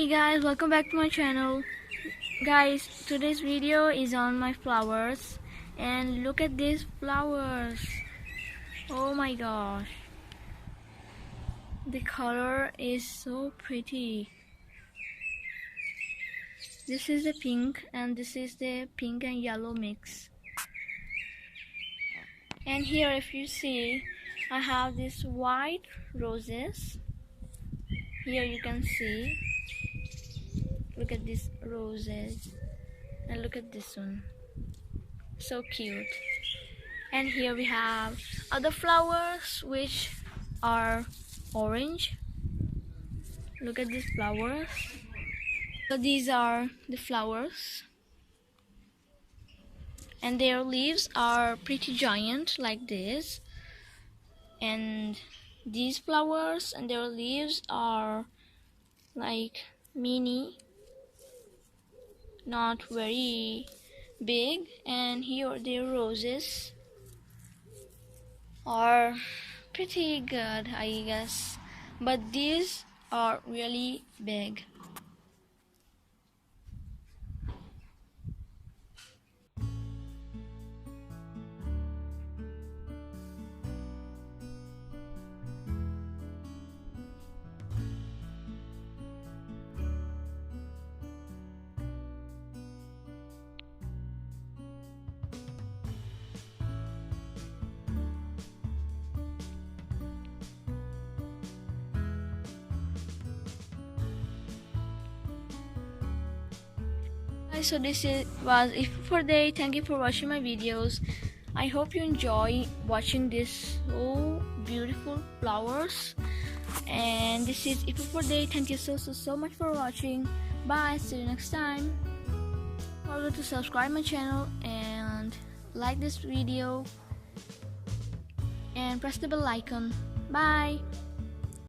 Hey guys, welcome back to my channel. Guys, today's video is on my flowers, and look at these flowers. Oh my gosh, the color is so pretty. This is the pink and this is the pink and yellow mix. And here, if you see, I have these white roses. Here you can see, look at these roses and look at this one, so cute. And here we have other flowers which are orange. Look at these flowers. So these are the flowers, and their leaves are pretty giant like this, and these flowers and their leaves are like mini, not very big. And here their roses are pretty good, I guess, but these are really big. Guys, so was it for today. Thank you for watching my videos. I hope you enjoy watching this so beautiful flowers. And this is it for today. Thank you so much for watching. Bye, see you next time. Don't forget to subscribe my channel and like this video and press the bell icon. Bye.